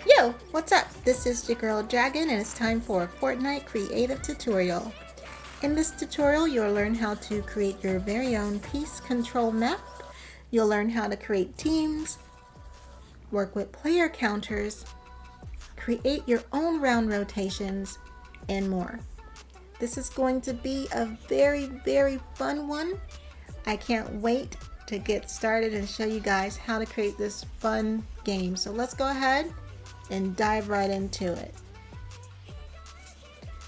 Yo, what's up? This is your girl Dragon and it's time for a Fortnite creative tutorial. In this tutorial, you'll learn how to create your very own piece control map. You'll learn how to create teams, work with player counters, create your own round rotations, and more. This is going to be a very fun one. I can't wait to get started and show you guys how to create this fun game. So let's go ahead and dive right into it.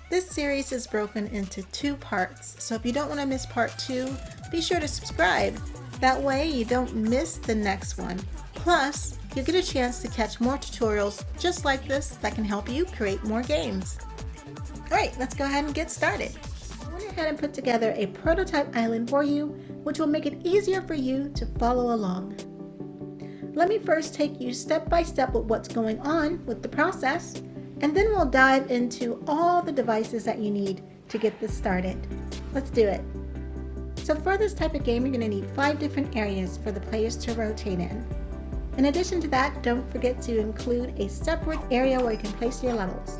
This series is broken into 2 parts, so if you don't want to miss part 2, be sure to subscribe. That way you don't miss the next one. Plus, you'll get a chance to catch more tutorials just like this that can help you create more games. Alright, let's go ahead and get started. I went ahead and put together a prototype island for you, which will make it easier for you to follow along. Let me first take you step by step with what's going on with the process, and then we'll dive into all the devices that you need to get this started. Let's do it. So for this type of game, you're going to need 5 different areas for the players to rotate in. In addition to that, don't forget to include a separate area where you can place your levels.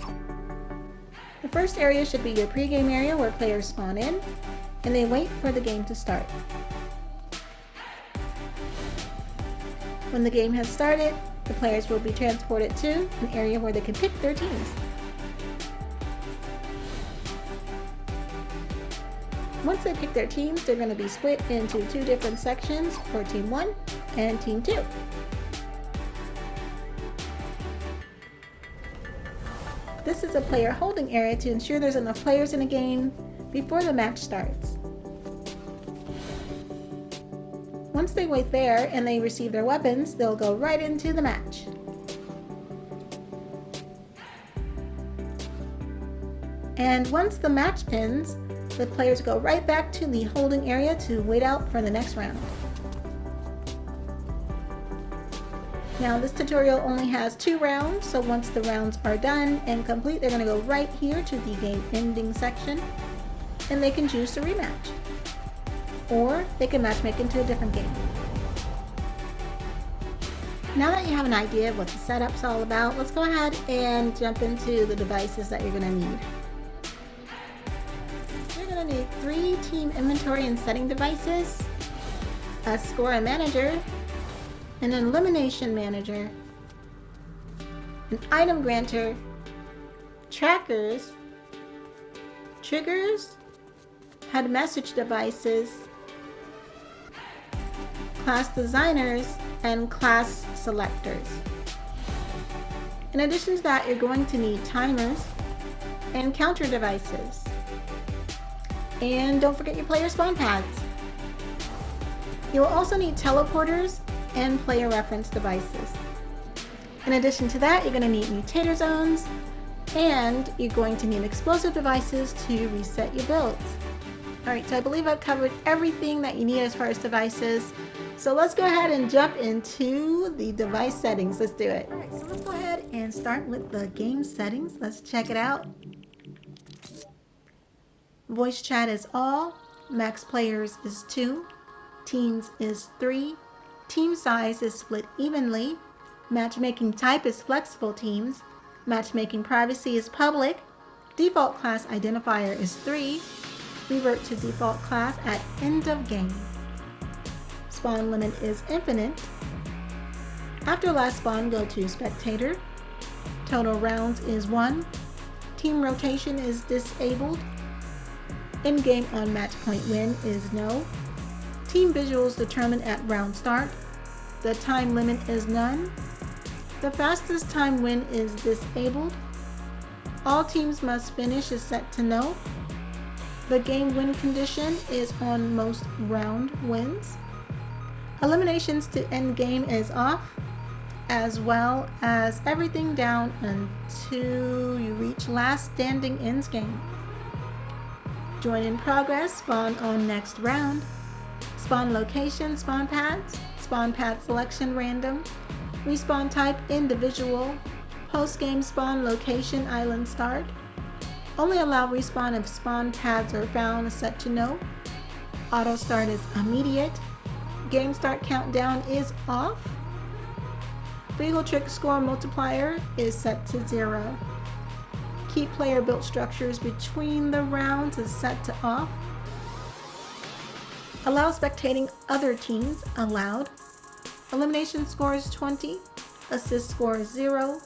The first area should be your pregame area where players spawn in, and they wait for the game to start. When the game has started, the players will be transported to an area where they can pick their teams. Once they pick their teams, they're going to be split into 2 different sections for Team 1 and Team 2. This is a player holding area to ensure there's enough players in a game before the match starts. Once they wait there and they receive their weapons, they'll go right into the match. And once the match ends, the players go right back to the holding area to wait out for the next round. Now this tutorial only has 2 rounds, so once the rounds are done and complete, they're going to go right here to the game ending section, and they can choose to rematch. Or they can matchmake into a different game. Now that you have an idea of what the setup's all about, let's go ahead and jump into the devices that you're going to need. You're going to need 3 team inventory and setting devices, a score manager, an elimination manager, an item granter, trackers, triggers, Hud Message Devices, class designers, and class selectors. In addition to that, you're going to need timers and counter devices. And don't forget your player spawn pads. You will also need teleporters and player reference devices. In addition to that, you're going to need Mutator Zones, and you're going to need explosive devices to reset your builds. Alright, so I believe I've covered everything that you need as far as devices. So let's go ahead and jump into the device settings. Let's do it. Alright, so let's go ahead and start with the game settings. Let's check it out. Voice chat is all. Max players is 2. Teams is 3. Team size is split evenly. Matchmaking type is flexible teams. Matchmaking privacy is public. Default class identifier is 3. Revert to default class at end of game. Spawn limit is infinite. After last spawn, go to spectator. Total rounds is 1. Team rotation is disabled. In-game on match point win is no. Team visuals determined at round start. The time limit is none. The fastest time win is disabled. All teams must finish is set to no. The game win condition is on most round wins. Eliminations to end game is off, as well as everything down until you reach last standing ends game. Join in progress, spawn on next round. Spawn location, spawn pad selection random. Respawn type individual. Post game spawn location island start. Only allow respawn if spawn pads are found set to no. Auto start is immediate. Game start countdown is off. Beagle Trick score multiplier is set to 0. Keep player built structures between the rounds is set to off. Allow spectating other teams allowed. Elimination score is 20. Assist score is 0.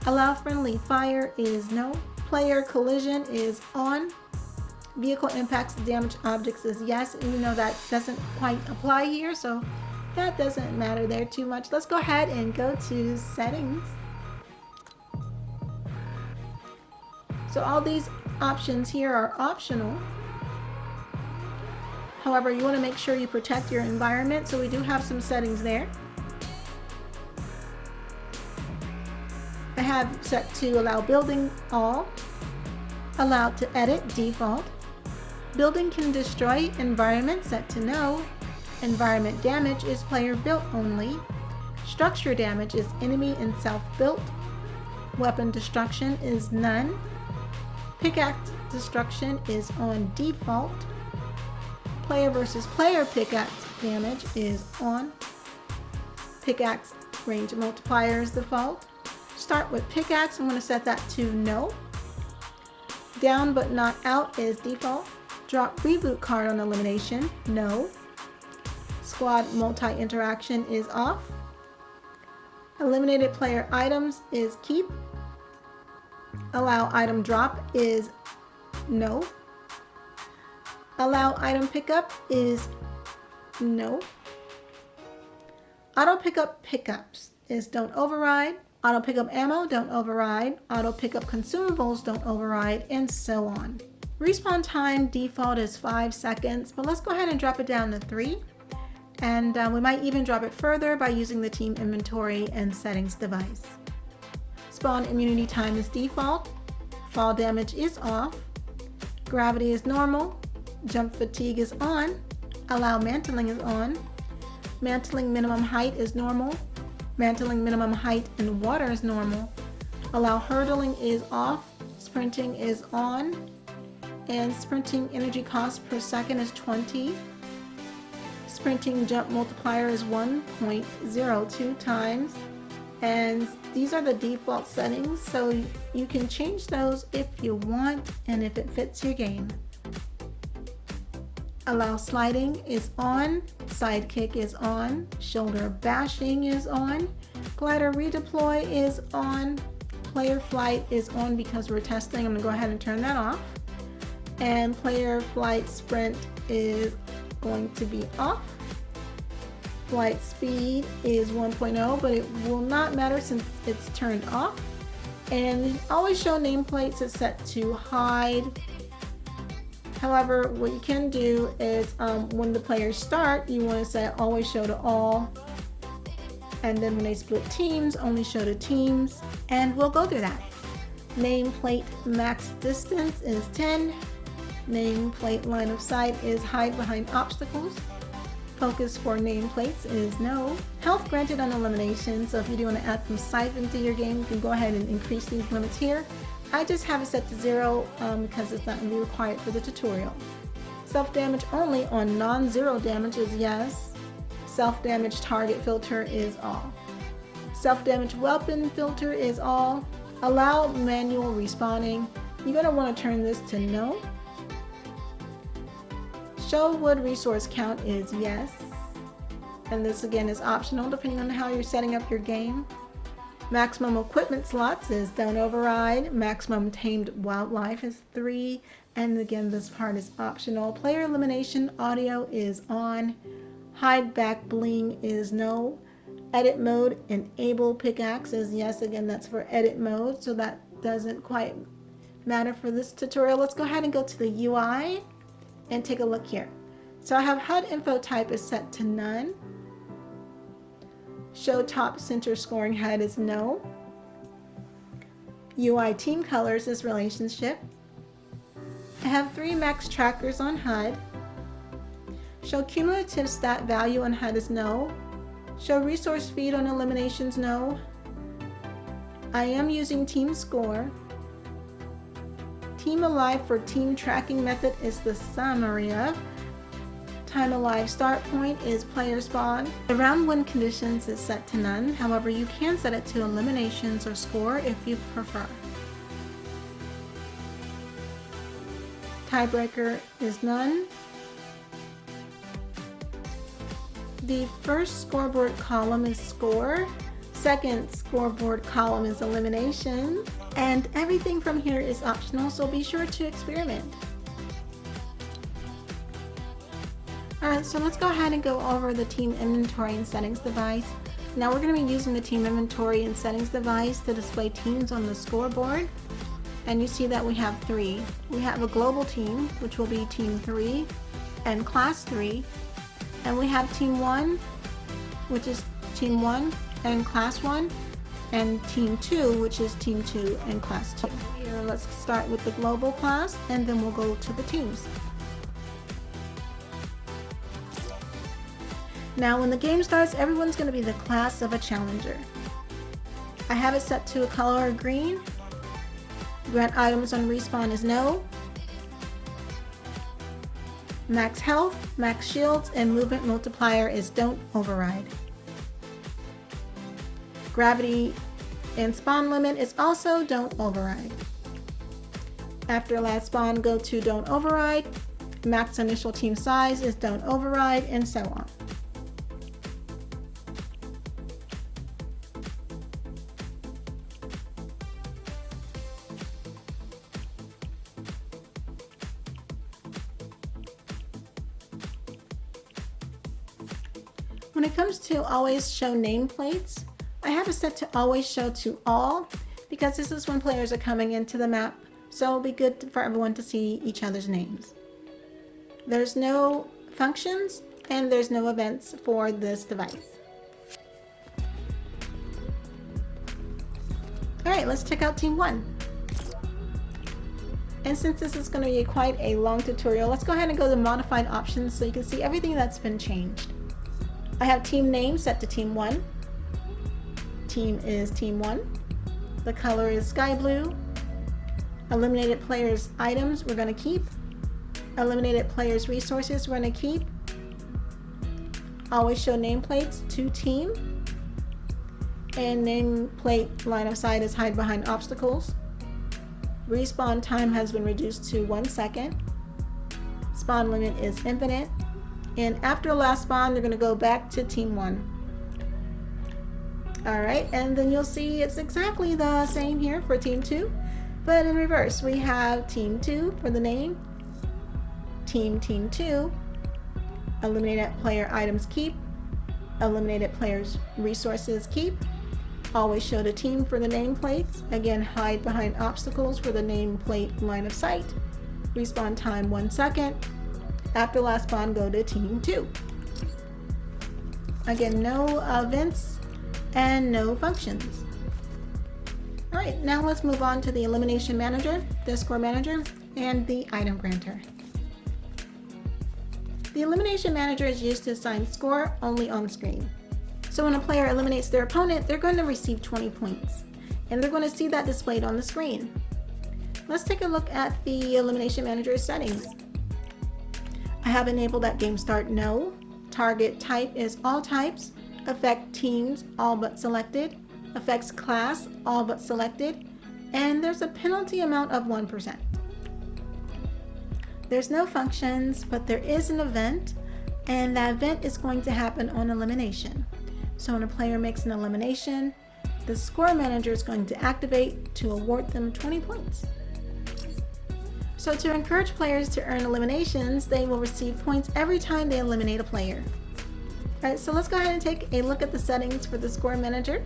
Allow friendly fire is no. Player collision is on. Vehicle impacts damage objects is yes, even though that doesn't quite apply here, so that doesn't matter there too much. Let's go ahead and go to settings. So all these options here are optional. However, you want to make sure you protect your environment, so we do have some settings there. I have set to allow building all, allowed to edit default. Building can destroy environment set to no. Environment damage is player built only. Structure damage is enemy and self built. Weapon destruction is none. Pickaxe destruction is on default. Player versus player pickaxe damage is on. Pickaxe range multiplier is default. Start with pickaxe, I'm going to set that to no. Down but not out is default. Drop reboot card on elimination, no. Squad multi-interaction is off. Eliminated player items is keep. Allow item drop is no. Allow item pickup is no. Auto pickup pickups is don't override. Auto pickup ammo, don't override. Auto pickup consumables, don't override, and so on. Respawn time default is 5 seconds, but let's go ahead and drop it down to 3. And we might even drop it further by using the team inventory and settings device. Spawn immunity time is default. Fall damage is off. Gravity is normal. Jump fatigue is on. Allow mantling is on. Mantling minimum height is normal. Mantling minimum height in water is normal. Allow hurdling is off. Sprinting is on. And sprinting energy cost per second is 20. Sprinting jump multiplier is 1.02 times. And these are the default settings, so you can change those if you want and if it fits your game. Allow sliding is on. Sidekick is on. Shoulder bashing is on. Glider redeploy is on. Player flight is on because we're testing. I'm going to go ahead and turn that off. And player flight sprint is going to be off. Flight speed is 1.0, but it will not matter since it's turned off. And always show nameplates is set to hide. However, what you can do is when the players start, you want to set always show to all. And then when they split teams, only show to teams. And we'll go through that. Nameplate max distance is 10. Nameplate line of sight is hide behind obstacles. Focus for nameplates is no. Health granted on elimination, so if you do want to add some siphon to your game, you can go ahead and increase these limits here. I just have it set to 0 because it's not going to be required for the tutorial. Self-damage only on non-zero damage is yes. Self-damage target filter is all. Self-damage weapon filter is all. Allow manual respawning. You're going to want to turn this to no. Show wood resource count is yes. And this again is optional depending on how you're setting up your game. Maximum equipment slots is don't override. Maximum tamed wildlife is 3. And again, this part is optional. Player elimination audio is on. Hide back bling is no. Edit mode enable pickaxe is yes. Again, that's for edit mode, so that doesn't quite matter for this tutorial. Let's go ahead and go to the UI and take a look here. So I have HUD info type is set to none. Show top center scoring HUD is no. UI team colors is relationship. I have 3 max trackers on HUD. Show cumulative stat value on HUD is no. Show resource feed on eliminations no. I am using team score. Team alive for team tracking method is the summary of. Time alive start point is player spawn. The round win conditions is set to none. However, you can set it to eliminations or score if you prefer. Tiebreaker is none. The first scoreboard column is score. Second scoreboard column is elimination. And everything from here is optional, so be sure to experiment. Alright, so let's go ahead and go over the team inventory and settings device. Now we're going to be using the team inventory and settings device to display teams on the scoreboard. And you see that we have 3. We have a global team, which will be team 3 and class 3. And we have team 1, which is team 1 and class 1. And team 2, which is team 2 and class 2. Here, let's start with the global class and then we'll go to the teams. Now when the game starts, everyone's going to be the class of a challenger. I have it set to a color of green. Grant items on respawn is no. Max health, max shields, and movement multiplier is don't override. Gravity and spawn limit is also don't override. After last spawn, go to don't override. Max initial team size is don't override, and so on. When it comes to always show nameplates, I have it set to always show to all because this is when players are coming into the map, so it'll be good for everyone to see each other's names. There's no functions and there's no events for this device. Alright, let's check out Team 1. And since this is going to be quite a long tutorial, let's go ahead and go to modified options so you can see everything that's been changed. I have team name set to team 1. Team is team 1. The color is sky blue. Eliminated players items we're going to keep. Eliminated players resources we're going to keep. Always show nameplates to team. And nameplate line of sight is hide behind obstacles. Respawn time has been reduced to 1 second. Spawn limit is infinite. And after last spawn, they're going to go back to team 1. Alright, and then you'll see it's exactly the same here for team 2, but in reverse. We have team 2 for the name, team 2, eliminated player items keep, eliminated players resources keep, always show the team for the nameplates, again hide behind obstacles for the nameplate line of sight, respawn time 1 second. After last spawn, go to team 2. Again, no events and no functions. Alright, now let's move on to the Elimination Manager, the Score Manager, and the Item Granter. The Elimination Manager is used to assign score only on screen. So when a player eliminates their opponent, they're going to receive 20 points. And they're going to see that displayed on the screen. Let's take a look at the Elimination Manager settings. I have enabled at game start no. Target type is all types. Affect teams all but selected. Affects class all but selected. And there's a penalty amount of 1%. There's no functions, but there is an event, and that event is going to happen on elimination. So when a player makes an elimination, the Score Manager is going to activate to award them 20 points. So to encourage players to earn eliminations, they will receive points every time they eliminate a player. Alright, so let's go ahead and take a look at the settings for the Score Manager.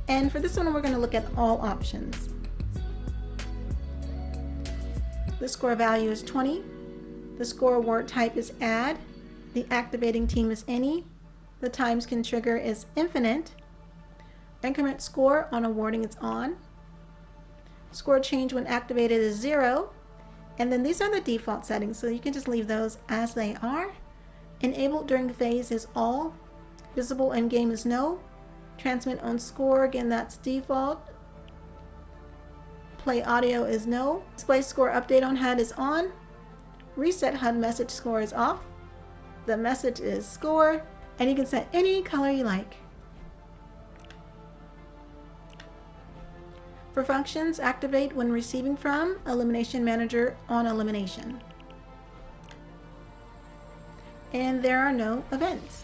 And for this one, we're going to look at all options. The score value is 20. The score award type is add. The activating team is any. The times can trigger is infinite. Increment score on awarding is on. Score change when activated is 0. And then these are the default settings, so you can just leave those as they are. Enabled during phase is all. Visible in game is no. Transmit on score, again that's default. Play audio is no. Display score update on HUD is on. Reset HUD message score is off. The message is score, and you can set any color you like. For functions, activate when receiving from Elimination Manager on elimination. And there are no events.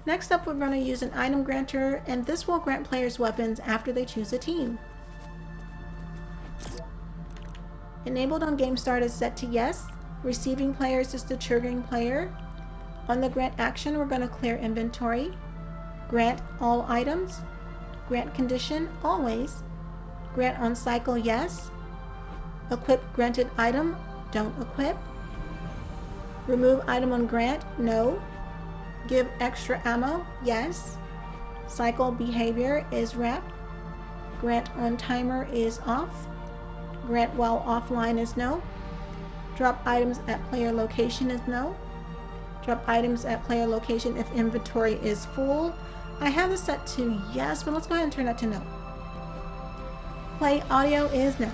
Next up, we're going to use an item granter, and this will grant players weapons after they choose a team. Enabled on game start is set to yes. Receiving players is the triggering player. On the grant action, we're going to clear inventory, grant all items, grant condition always, grant on cycle yes, equip granted item, don't equip, remove item on grant, no, give extra ammo, yes, cycle behavior is rep, grant on timer is off, grant while offline is no, drop items at player location is no, drop items at player location if inventory is full. I have this set to yes, but let's go ahead and turn that to no. Play audio is no.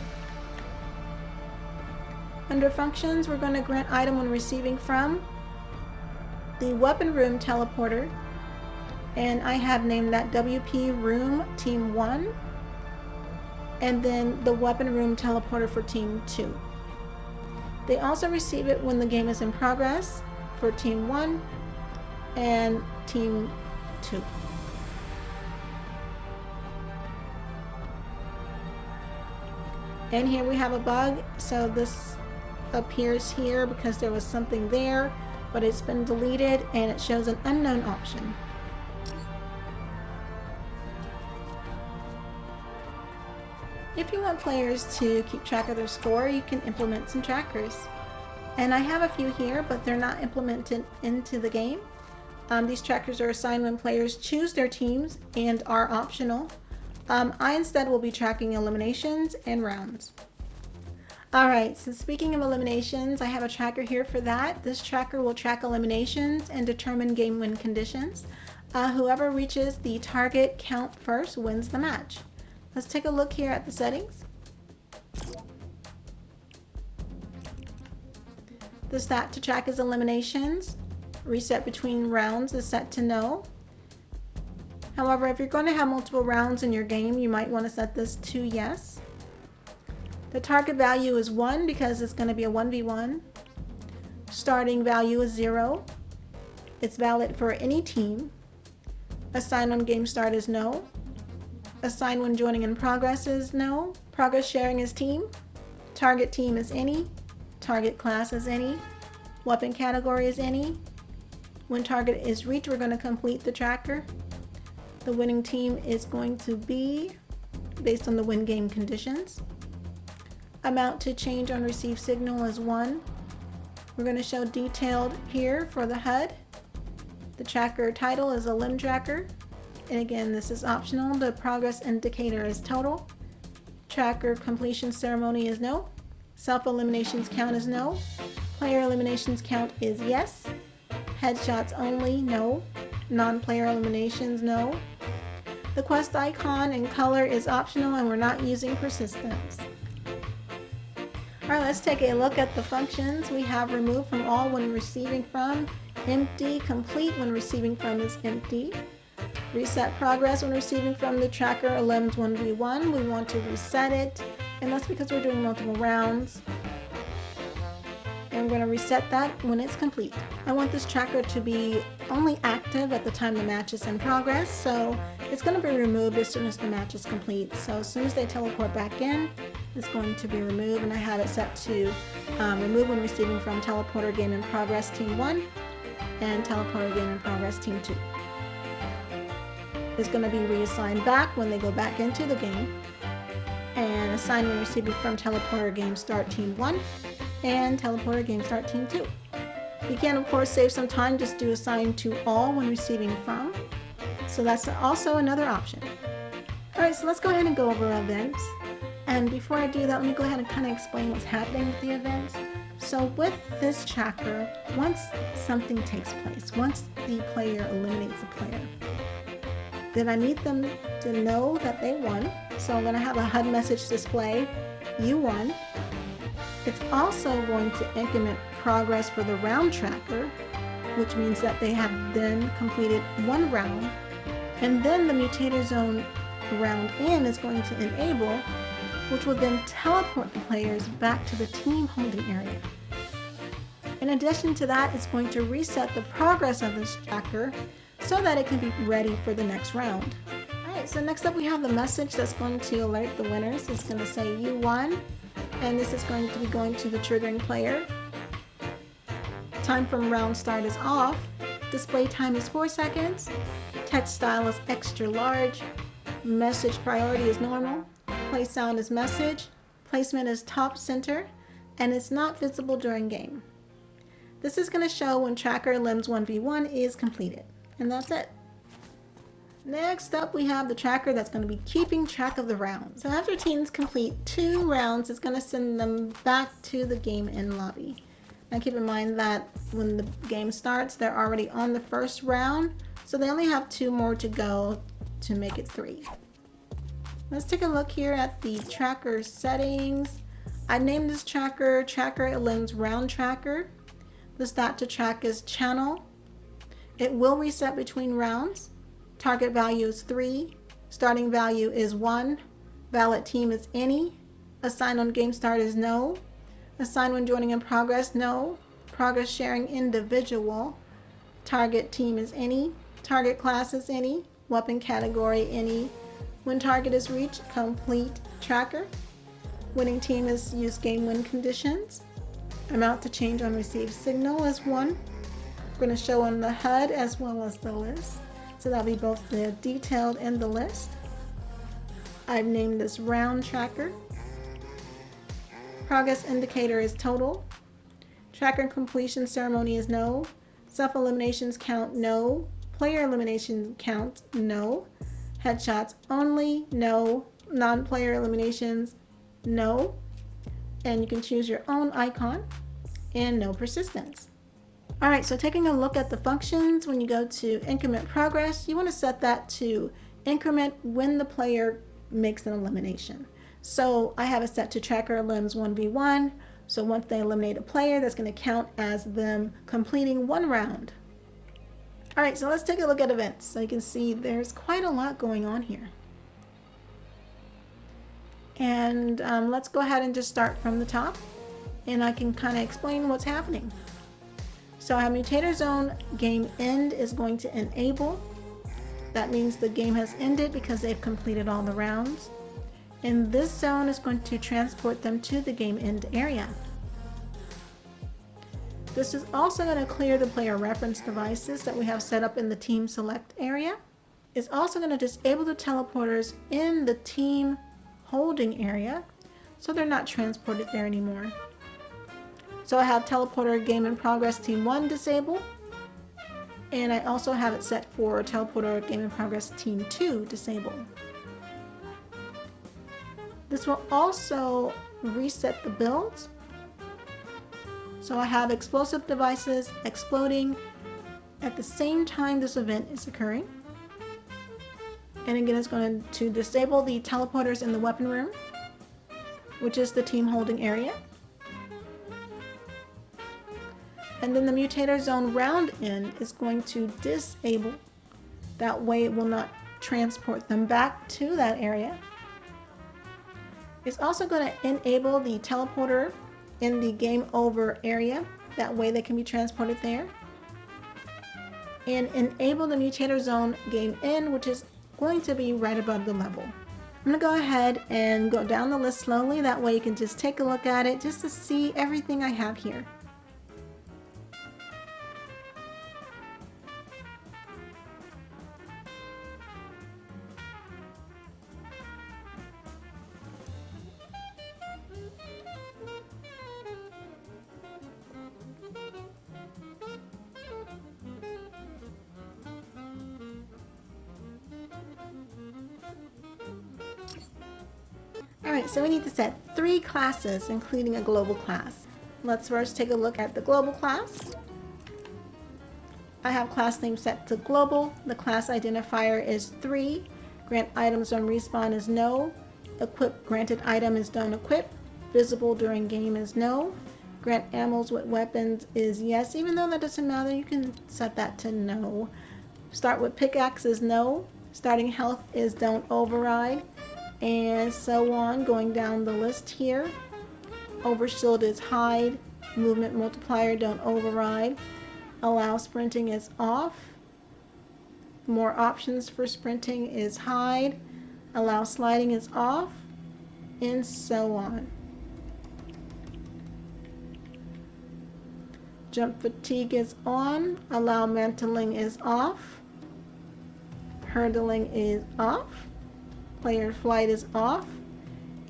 Under functions, we're going to grant item when receiving from the weapon room teleporter, and I have named that WP room team 1, and then the weapon room teleporter for team 2. They also receive it when the game is in progress for team 1 and team 2. And here we have a bug, so this appears here because there was something there, but it's been deleted and it shows an unknown option. If you want players to keep track of their score, you can implement some trackers. And I have a few here, but they're not implemented into the game. These trackers are assigned when players choose their teams and are optional. I instead will be tracking eliminations and rounds. Alright, so speaking of eliminations, I have a tracker here for that. This tracker will track eliminations and determine game win conditions. Whoever reaches the target count first wins the match. Let's take a look here at the settings. The stat to track is eliminations. Reset between rounds is set to no. However, if you're going to have multiple rounds in your game, you might want to set this to yes. The target value is 1 because it's going to be a 1v1. Starting value is 0. It's valid for any team. Assign on game start is no. Assign when joining in progress is no. Progress sharing is team. Target team is any. Target class is any. Weapon category is any. When target is reached, we're going to complete the tracker. The winning team is going to be based on the win game conditions. Amount to change on received signal is 1. We're going to show detailed here for the HUD. The tracker title is a limb tracker. And again, this is optional. The progress indicator is total. Tracker completion ceremony is no. Self-eliminations count is no. Player eliminations count is yes. Headshots only, no. Non-player eliminations, no. The quest icon and color is optional and we're not using persistence. Alright, let's take a look at the functions. We have remove from all when receiving from, empty, complete when receiving from is empty. Reset progress when receiving from the tracker elims 1v1. We want to reset it, and that's because we're doing multiple rounds. And we're going to reset that when it's complete. I want this tracker to be only active at the time the match is in progress, so it's going to be removed as soon as the match is complete. So as soon as they teleport back in, it's going to be removed, and I have it set to remove when receiving from teleporter game in progress team 1 and teleporter game in progress team 2. It's going to be reassigned back when they go back into the game, and assign when receiving from teleporter game start team 1 and teleporter game start team 2. You can of course save some time, just do assign to all when receiving from, so that's also another option. Alright, so let's go ahead and go over events, and before I do that, let me go ahead and kind of explain what's happening with the events. So with this tracker, once something takes place, once the player eliminates a player, then I need them to know that they won. So I'm going to have a HUD message display, you won. It's also going to increment progress for the round tracker, which means that they have then completed one round, and then the Mutator Zone round in is going to enable, which will then teleport the players back to the team holding area. In addition to that, it's going to reset the progress of this tracker so that it can be ready for the next round. Alright, so next up we have the message that's going to alert the winners. It's going to say you won, and this is going to be going to the triggering player. Time from round start is off. Display time is 4 seconds. Text style is extra large. Message priority is normal. Play sound is message. Placement is top center, and it's not visible during game. This is going to show when Tracker Elims 1v1 is completed, and that's it. Next up we have the tracker that's going to be keeping track of the rounds. So after teams complete 2 rounds, it's going to send them back to the game in lobby. Now keep in mind that when the game starts, they're already on the first round, so they only have 2 more to go to make it 3. Let's take a look here at the tracker settings. I named this tracker Tracker Elims Round Tracker. The stat to track is channel. It will reset between rounds. Target value is 3. Starting value is 1. Valid team is any. Assign on game start is no. Assign when joining in progress, no. Progress sharing individual. Target team is any. Target class is any. Weapon category any. When target is reached, complete tracker. Winning team is use game win conditions. Amount to change on received signal is 1. We're going to show on the HUD as well as the list. So that'll be both the detailed and the list. I've named this round tracker. Progress indicator is total. Tracker completion ceremony is no. Self-eliminations count no. Player elimination count no. Headshots only no. Non-player eliminations no. And you can choose your own icon, and no persistence. Alright, so taking a look at the functions, when you go to increment progress, you want to set that to increment when the player makes an elimination. So I have it set to Tracker Elims 1v1, so once they eliminate a player, that's going to count as them completing 1 round. Alright, so let's take a look at events. So you can see there's quite a lot going on here. And let's go ahead and just start from the top, and I can kind of explain what's happening. So our Mutator Zone game end is going to enable. That means the game has ended because they've completed all the rounds. And this zone is going to transport them to the game end area. This is also going to clear the player reference devices that we have set up in the team select area. It's also going to disable the teleporters in the team holding area, so they're not transported there anymore. So I have teleporter game in progress team 1 disabled, and I also have it set for teleporter game in progress team 2 disabled. This will also reset the builds. So I have explosive devices exploding at the same time this event is occurring. And again, it's going to disable the teleporters in the weapon room, which is the team holding area. And then the Mutator Zone round in is going to disable. That way it will not transport them back to that area. It's also going to enable the teleporter in the game over area. That way they can be transported there. And enable the Mutator Zone game in, which is going to be right above the level. I'm going to go ahead and go down the list slowly. That way you can just take a look at it just to see everything I have here. Alright, so we need to set 3 classes, including a global class. Let's first take a look at the global class. I have class name set to global. The class identifier is 3. Grant items on respawn is no. Equip granted item is don't equip. Visible during game is no. Grant ammos with weapons is yes, even though that doesn't matter, you can set that to no. Start with pickaxe is no. Starting health is don't override. And so on, going down the list here. Overshield is hide. Movement multiplier don't override. Allow sprinting is off. More options for sprinting is hide. Allow sliding is off. And so on. Jump fatigue is on. Allow mantling is off. Hurdling is off. Player flight is off.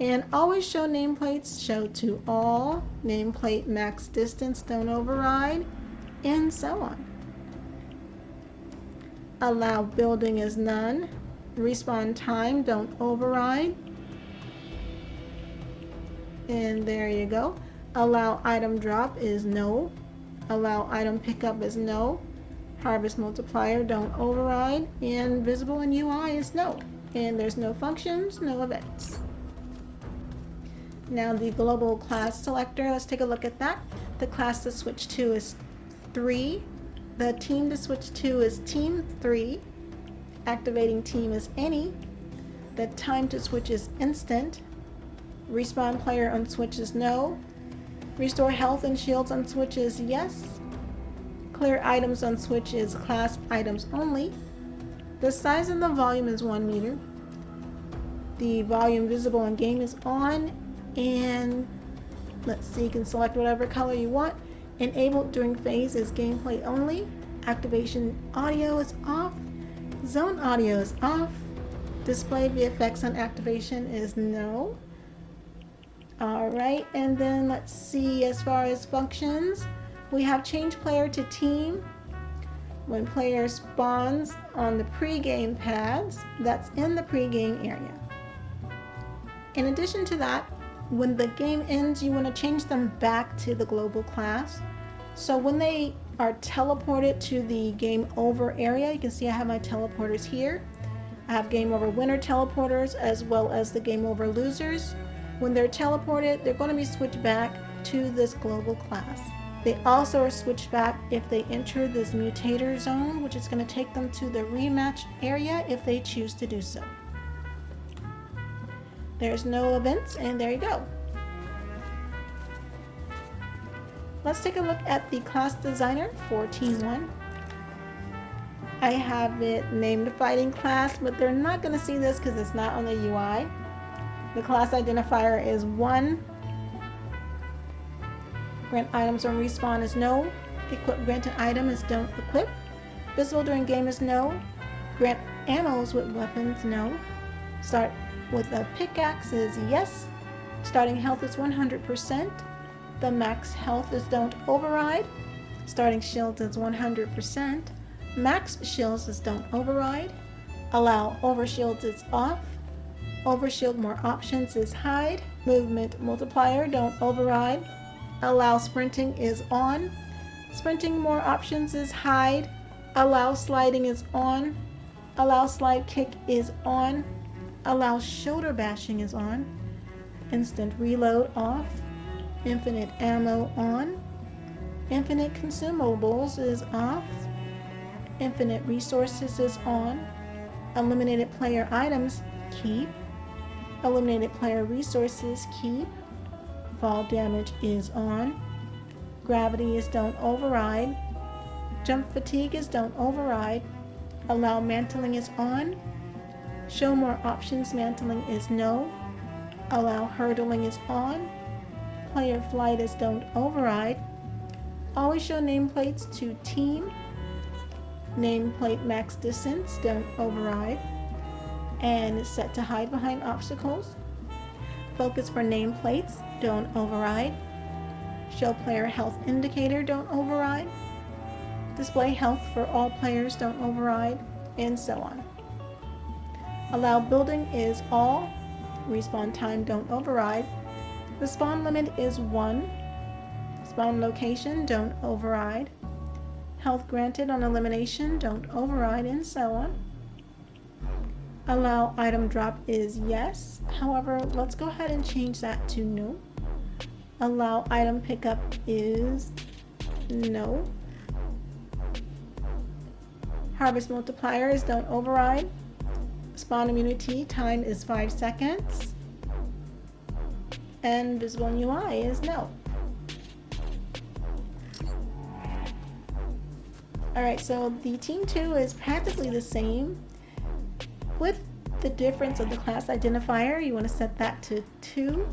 And always show nameplates, show to all. Nameplate max distance, don't override. And so on. Allow building is none. Respawn time, don't override. And there you go. Allow item drop is no. Allow item pickup is no. Harvest multiplier don't override. And visible in UI is no. And there's no functions, no events. Now the global class selector, let's take a look at that. The class to switch to is 3. The team to switch to is team 3. Activating team is any. The time to switch is instant. Respawn player on switch is no. Restore health and shields on switch is yes. Clear items on switch is clasp items only. The size and the volume is 1 meter. The volume visible in game is on. And let's see, you can select whatever color you want. Enabled during phase is gameplay only. Activation audio is off. Zone audio is off. Display VFX on activation is no. Alright, and then let's see, as far as functions, we have change player to team. When player spawns on the pregame pads, that's in the pregame area. In addition to that, when the game ends, you want to change them back to the global class. So when they are teleported to the game over area, you can see I have my teleporters here. I have game over winner teleporters as well as the game over losers. When they're teleported, they're going to be switched back to this global class. They also are switched back if they enter this Mutator Zone, which is going to take them to the rematch area if they choose to do so. There's no events, and there you go. Let's take a look at the class designer for Team 1. I have it named Fighting Class, but they're not going to see this because it's not on the UI. The class identifier is 1. Grant items on respawn is no. Equip granted item is don't equip. Visible during game is no. Grant ammos with weapons, no. Start with a pickaxe is yes. Starting health is 100%. The max health is don't override. Starting shields is 100%. Max shields is don't override. Allow overshields is off. Overshield more options is hide. Movement multiplier don't override. Allow sprinting is on. Sprinting more options is hide. Allow sliding is on. Allow slide kick is on. Allow shoulder bashing is on. Instant reload off. Infinite ammo on. Infinite consumables is off. Infinite resources is on. Eliminated player items keep. Eliminated player resources keep. Fall damage is on. Gravity is don't override. Jump fatigue is don't override. Allow mantling is on. Show more options mantling is no. Allow hurdling is on. Player flight is don't override. Always show nameplates to team. Nameplate max distance don't override. And it's set to hide behind obstacles. Focus for nameplates don't override. Show player health indicator don't override. Display health for all players don't override, and so on. Allow building is all. Respawn time don't override. The spawn limit is 1. Spawn location don't override. Health granted on elimination don't override, and so on. Allow item drop is yes. However, let's go ahead and change that to no. Allow item pickup is no. Harvest multipliers don't override. Spawn immunity time is 5 seconds. And visible UI is no. Alright, so the Team 2 is practically the same. With the difference of the class identifier, you want to set that to 2.